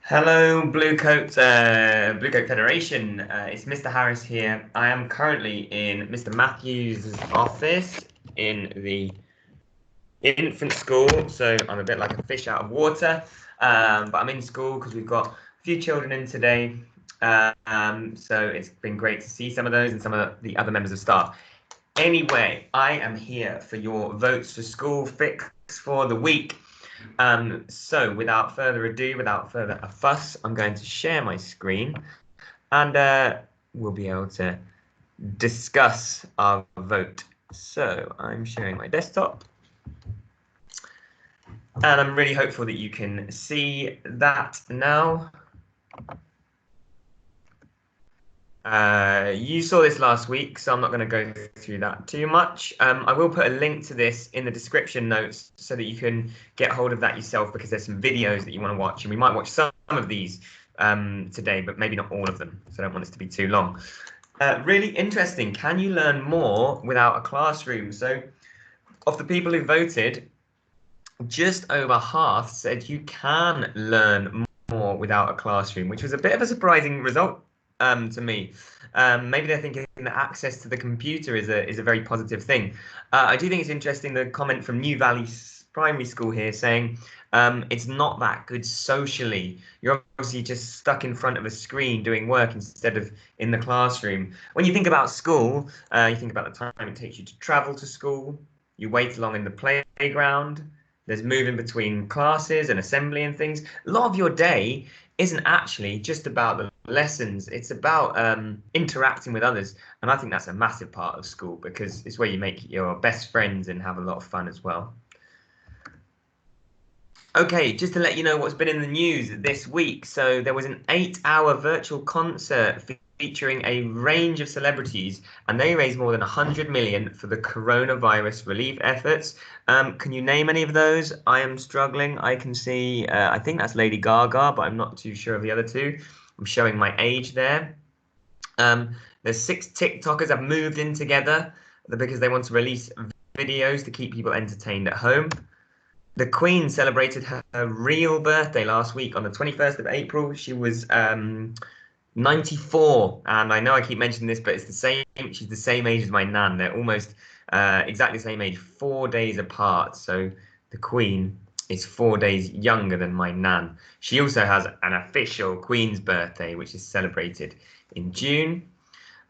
Hello, Blue Coat Federation. It's Mr. Harris here. I am currently in Mr. Matthews' office in the infant school, so I'm a bit like a fish out of water. But I'm in school because we've got a few children in today. So it's been great to see some of those and some of the other members of staff. Anyway, I am here for your votes for school fix for the week. So without further ado, without further fuss, I'm going to share my screen and we'll be able to discuss our vote. So I'm sharing my desktop and I'm really hopeful that you can see that now. You saw this last week, so I'm not going to go through that too much. I will put a link to this in the description notes so that you can get hold of that yourself, because there's some videos that you want to watch, and we might watch some of these today, but maybe not all of them, so I don't want this to be too long. Really interesting. Can you learn more without a classroom? So of the people who voted, just over half said you can learn more without a classroom, which was a bit of a surprising result to me. Maybe they're thinking that access to the computer is a very positive thing. I do think it's interesting, the comment from New Valley Primary School here saying it's not that good socially. You're obviously just stuck in front of a screen doing work instead of in the classroom. When you think about school, you think about the time it takes you to travel to school. You wait along in the playground. There's moving between classes and assembly and things. A lot of your day isn't actually just about the lessons. It's about interacting with others. And I think that's a massive part of school, because it's where you make your best friends and have a lot of fun as well. Okay, just to let you know what's been in the news this week. So there was an 8-hour virtual concert featuring a range of celebrities, and they raised more than 100 million for the coronavirus relief efforts. Can you name any of those? I am struggling. I can see, I think that's Lady Gaga, but I'm not too sure of the other two. I'm showing my age there. There's 6 TikTokers have moved in together because they want to release videos to keep people entertained at home. The Queen celebrated her real birthday last week on the 21st of April. She was 94, and I know I keep mentioning this, but it's the same. She's the same age as my nan. They're almost exactly the same age, 4 days apart. So the Queen is 4 days younger than my nan. She also has an official Queen's birthday, which is celebrated in June.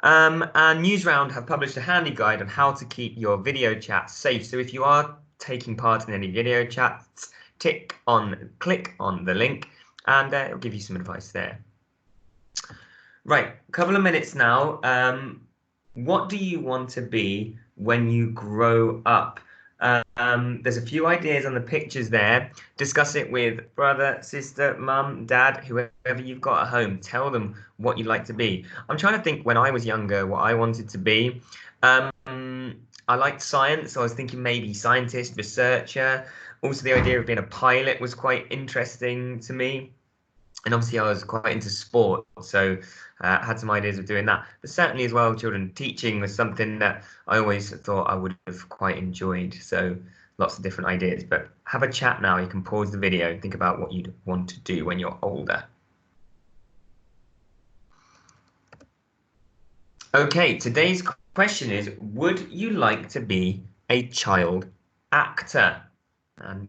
And Newsround have published a handy guide on how to keep your video chat safe. So if you are taking part in any video chats, click on the link, and it'll give you some advice there. Right, a couple of minutes now. What do you want to be when you grow up? There's a few ideas on the pictures there. Discuss it with brother, sister, mum, dad, whoever you've got at home. Tell them what you'd like to be. I'm trying to think when I was younger what I wanted to be. I liked science, so I was thinking maybe scientist, researcher. Also, the idea of being a pilot was quite interesting to me. And obviously, I was quite into sport, so I had some ideas of doing that. But certainly as well, children, teaching was something that I always thought I would have quite enjoyed. So lots of different ideas. But have a chat now. You can pause the video and think about what you'd want to do when you're older. Okay, today's question is, would you like to be a child actor? And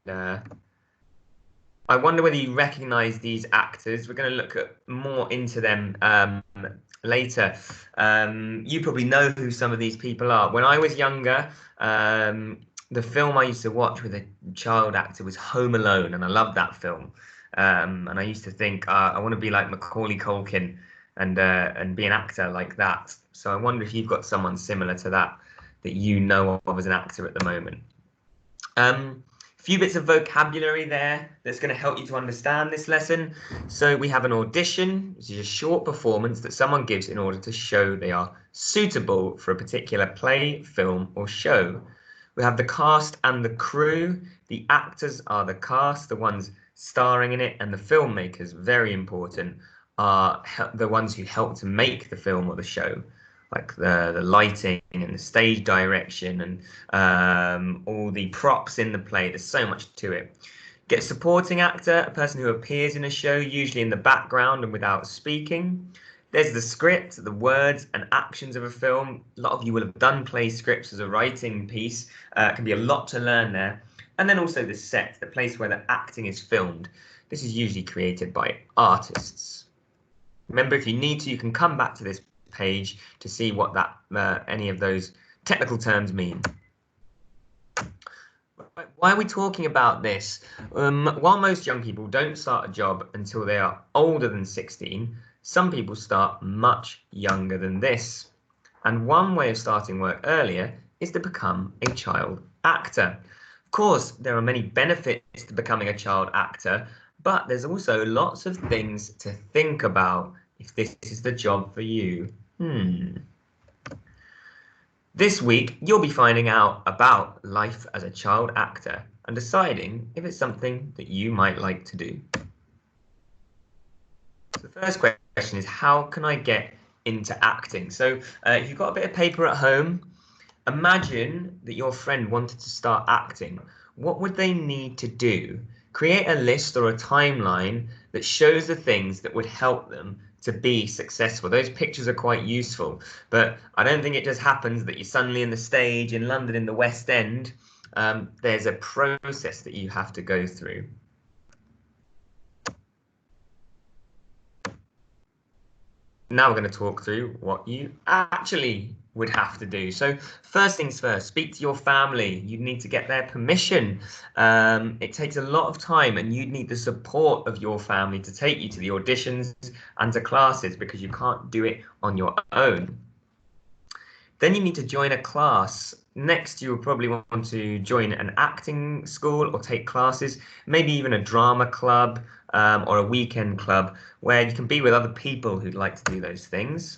I wonder whether you recognize these actors. We're going to look at more into them later. You probably know who some of these people are. When I was younger, the film I used to watch with a child actor was Home Alone, and I loved that film. And I used to think, I want to be like Macaulay Culkin and be an actor like that. So I wonder if you've got someone similar to that you know of as an actor at the moment. Few bits of vocabulary there that's going to help you to understand this lesson. So we have an audition, which is a short performance that someone gives in order to show they are suitable for a particular play, film, or show. We have the cast and the crew. The actors are the cast, the ones starring in it, and the filmmakers, very important, are the ones who help to make the film or the show, like the lighting and the stage direction and all the props in the play. There's so much to it. Get a supporting actor, a person who appears in a show, usually in the background and without speaking. There's the script, the words and actions of a film. A lot of you will have done play scripts as a writing piece. It can be a lot to learn there. And then also the set, the place where the acting is filmed. This is usually created by artists. Remember, if you need to, you can come back to this page to see what any of those technical terms mean. Why are we talking about this? While most young people don't start a job until they are older than 16, some people start much younger than this. And one way of starting work earlier is to become a child actor. Of course, there are many benefits to becoming a child actor, but there's also lots of things to think about if this is the job for you. This week, you'll be finding out about life as a child actor and deciding if it's something that you might like to do. So the first question is, how can I get into acting? So if you've got a bit of paper at home, imagine that your friend wanted to start acting. What would they need to do? Create a list or a timeline that shows the things that would help them to be successful. Those pictures are quite useful, but I don't think it just happens that you're suddenly in the stage in London in the West End. There's a process that you have to go through. Now we're going to talk through what you actually would have to do. So first things first, speak to your family. You need to get their permission. It takes a lot of time, and you'd need the support of your family to take you to the auditions and to classes, because you can't do it on your own. Then you need to join a class. Next, you'll probably want to join an acting school or take classes, maybe even a drama club or a weekend club where you can be with other people who'd like to do those things.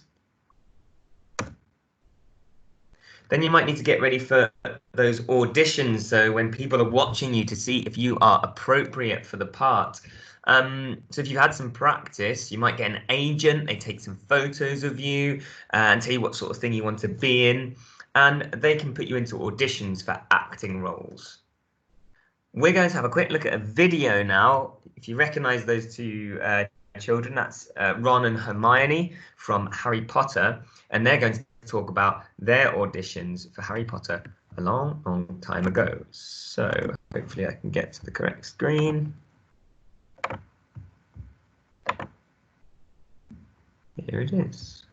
Then you might need to get ready for those auditions, so when people are watching you to see if you are appropriate for the part. So if you've had some practice, you might get an agent. They take some photos of you and tell you what sort of thing you want to be in, and they can put you into auditions for acting roles. We're going to have a quick look at a video now. If you recognize those two children, that's Ron and Hermione from Harry Potter, and they're going to talk about their auditions for Harry Potter a long, long time ago. So hopefully I can get to the correct screen. Here it is.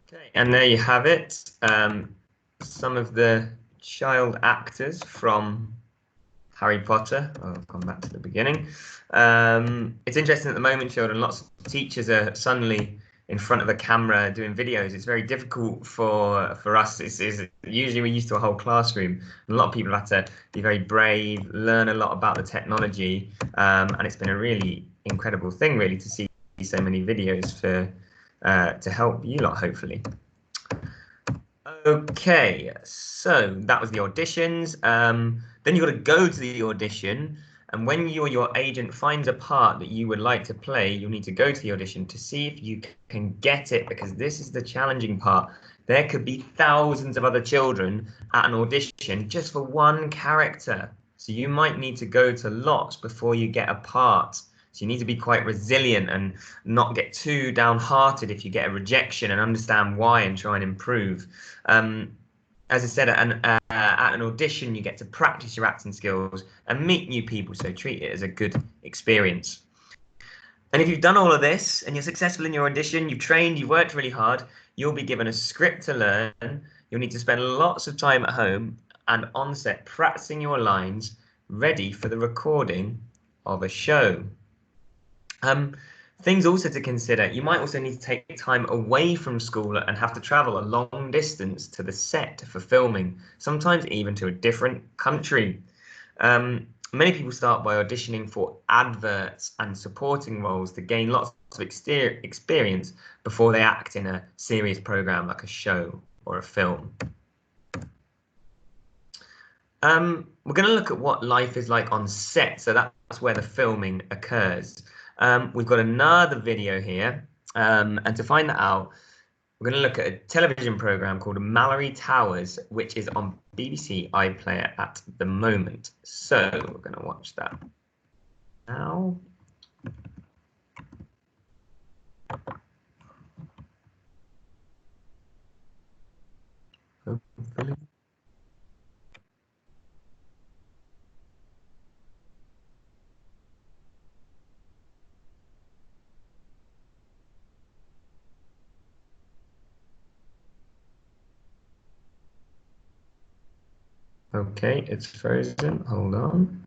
Okay, and there you have it. Some of the child actors from Harry Potter. I'll come back to the beginning. It's interesting at the moment, children, lots of teachers are suddenly in front of a camera doing videos. It's very difficult for us. It's usually we're used to a whole classroom. And a lot of people have to be very brave, learn a lot about the technology, and it's been a really incredible thing, really, to see so many videos to help you lot, hopefully. Okay, so that was the auditions. Then you've got to go to the audition. And when you or your agent finds a part that you would like to play, you'll need to go to the audition to see if you can get it, because this is the challenging part. There could be thousands of other children at an audition just for one character. So you might need to go to lots before you get a part. So you need to be quite resilient and not get too downhearted if you get a rejection, and understand why and try and improve. As I said, at an audition, you get to practice your acting skills and meet new people, so treat it as a good experience. And if you've done all of this and you're successful in your audition, you've trained, you've worked really hard, you'll be given a script to learn. You'll need to spend lots of time at home and on set practicing your lines, ready for the recording of a show. Things also to consider: you might also need to take time away from school and have to travel a long distance to the set for filming, sometimes even to a different country. Many people start by auditioning for adverts and supporting roles to gain lots of experience before they act in a serious program like a show or a film. We're going to look at what life is like on set, so that's where the filming occurs. We've got another video here, and to find that out, we're going to look at a television program called Mallory Towers, which is on BBC iPlayer at the moment. So we're going to watch that now. Hopefully. Okay, it's frozen. Hold on.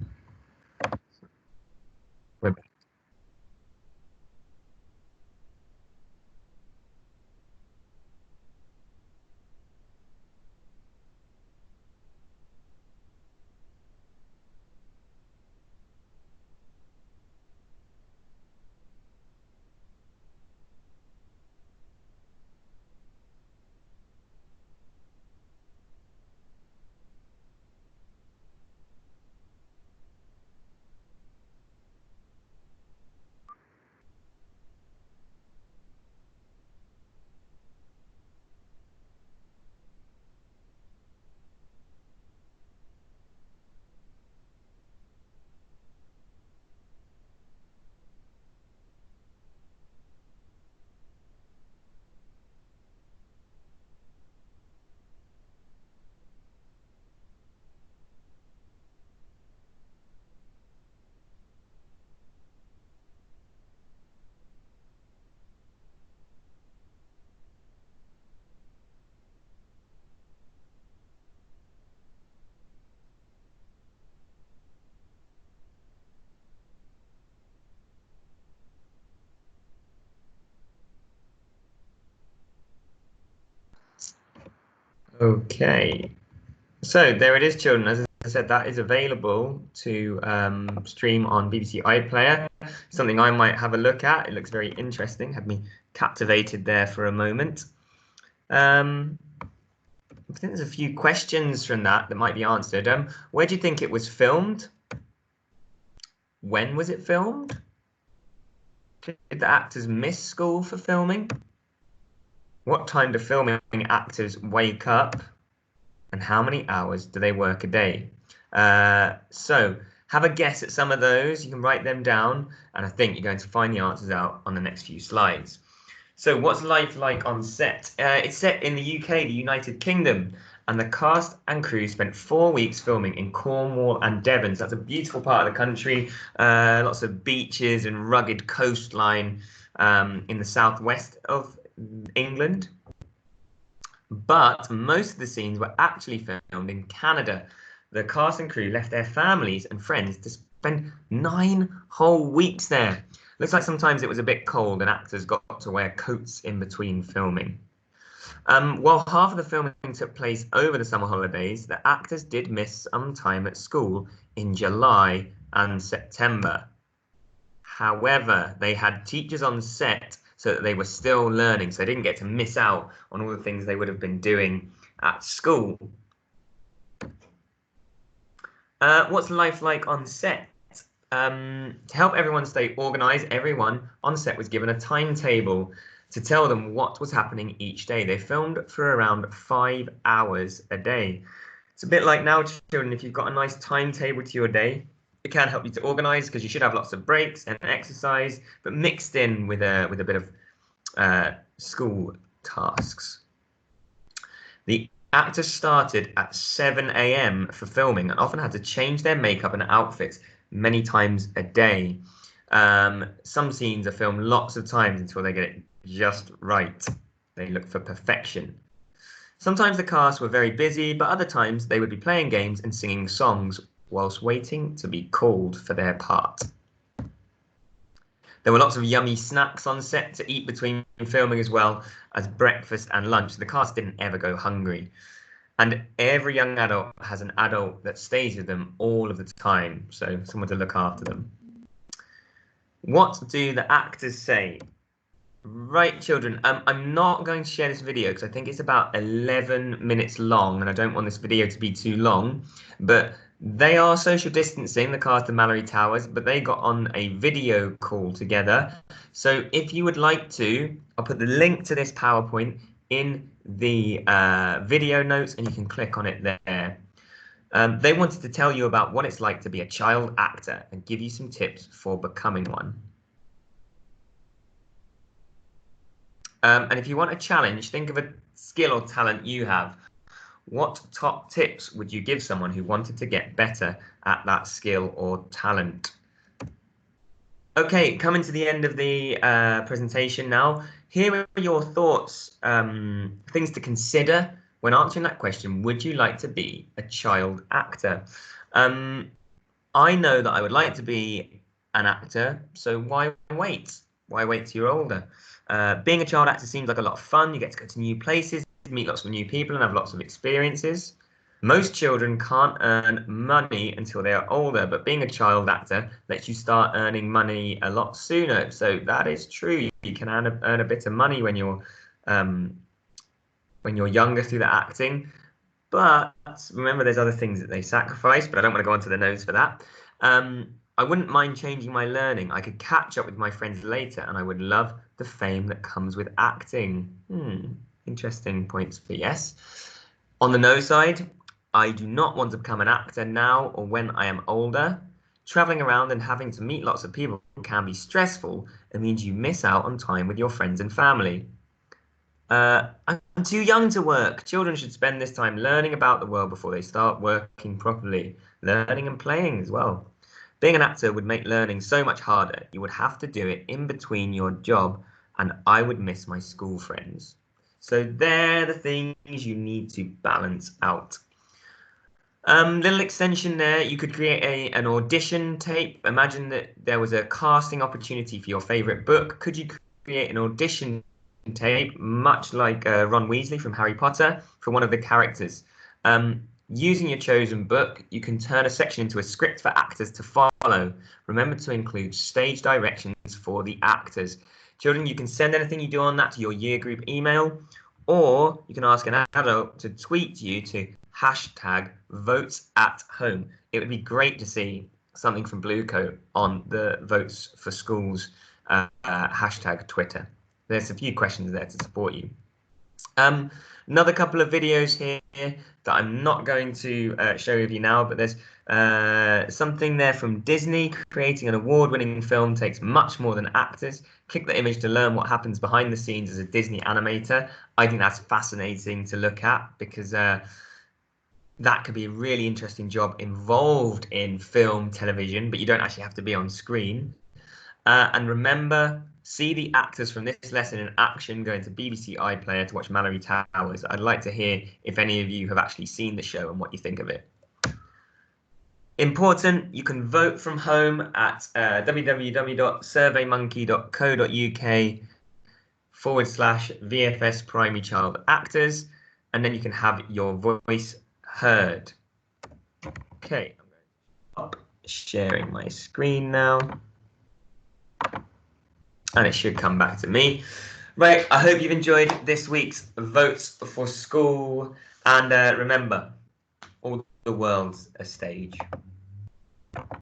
Okay, so there it is, children. As I said, that is available to stream on BBC iPlayer. Something I might have a look at. It looks very interesting. Had me captivated there for a moment. I think there's a few questions from that might be answered. Where do you think it was filmed? When was it filmed? Did the actors miss school for filming? What time do filming actors wake up? And how many hours do they work a day? So have a guess at some of those. You can write them down, and I think you're going to find the answers out on the next few slides. So what's life like on set? It's set in the UK, the United Kingdom, and the cast and crew spent 4 weeks filming in Cornwall and Devon. So that's a beautiful part of the country, lots of beaches and rugged coastline in the southwest of England. But most of the scenes were actually filmed in Canada. The cast and crew left their families and friends to spend 9 whole weeks there. Looks like sometimes it was a bit cold and actors got to wear coats in between filming. While half of the filming took place over the summer holidays, the actors did miss some time at school in July and September. However, they had teachers on set so that they were still learning, so they didn't get to miss out on all the things they would have been doing at school. What's life like on set? To help everyone stay organised, everyone on set was given a timetable to tell them what was happening each day. They filmed for around 5 hours a day. It's a bit like now, children, if you've got a nice timetable to your day, it can help you to organise because you should have lots of breaks and exercise, but mixed in with a bit of school tasks. The actors started at 7 a.m. for filming and often had to change their makeup and outfits many times a day. Some scenes are filmed lots of times until they get it just right. They look for perfection. Sometimes the cast were very busy, but other times they would be playing games and singing songs whilst waiting to be called for their part. There were lots of yummy snacks on set to eat between filming as well as breakfast and lunch. The cast didn't ever go hungry. And every young adult has an adult that stays with them all of the time, so someone to look after them. What do the actors say? Right, children, I'm not going to share this video because I think it's about 11 minutes long and I don't want this video to be too long, but they are social distancing, the cast of Mallory Towers, but they got on a video call together. So if you would like to, I'll put the link to this PowerPoint in the video notes and you can click on it there. They wanted to tell you about what it's like to be a child actor and give you some tips for becoming one. And if you want a challenge, think of a skill or talent you have. What top tips would you give someone who wanted to get better at that skill or talent? Okay, coming to the end of the presentation now. Here are your thoughts, things to consider when answering that question. Would you like to be a child actor? I know that I would like to be an actor, so why wait? Why wait till you're older? Being a child actor seems like a lot of fun. You get to go to new places, meet lots of new people and have lots of experiences. Most children can't earn money until they are older, but being a child actor lets you start earning money a lot sooner. So that is true. You can earn a bit of money when you're younger through the acting. But remember, there's other things that they sacrifice, but I don't want to go onto the nose for that. I wouldn't mind changing my learning. I could catch up with my friends later, and I would love the fame that comes with acting. Interesting points for yes. On the no side, I do not want to become an actor now or when I am older. Traveling around and having to meet lots of people can be stressful and means you miss out on time with your friends and family. I'm too young to work. Children should spend this time learning about the world before they start working properly, learning and playing as well. Being an actor would make learning so much harder. You would have to do it in between your job, and I would miss my school friends. So they're the things you need to balance out. Little extension there, you could create an audition tape. Imagine that there was a casting opportunity for your favorite book. Could you create an audition tape, much like Ron Weasley from Harry Potter, for one of the characters? Using your chosen book, you can turn a section into a script for actors to follow. Remember to include stage directions for the actors. Children, you can send anything you do on that to your year group email, or you can ask an adult to tweet you to #votes@home. It would be great to see something from Bluecoat on the Votes for Schools hashtag Twitter. There's a few questions there to support you. Another couple of videos here that I'm not going to show you now, but there's something there from Disney. Creating an award-winning film takes much more than actors. Click the image to learn what happens behind the scenes as a Disney animator. I think that's fascinating to look at because that could be a really interesting job involved in film, television, but you don't actually have to be on screen. And remember, see the actors from this lesson in action. Go into BBC iPlayer to watch Mallory Towers. I'd like to hear if any of you have actually seen the show and what you think of it. Important, you can vote from home at www.surveymonkey.co.uk/VFS Primary Child Actors, and then you can have your voice heard. Okay, I'm going to stop sharing my screen now. And it should come back to me. Right, I hope you've enjoyed this week's Votes for School. And remember, all the world's a stage.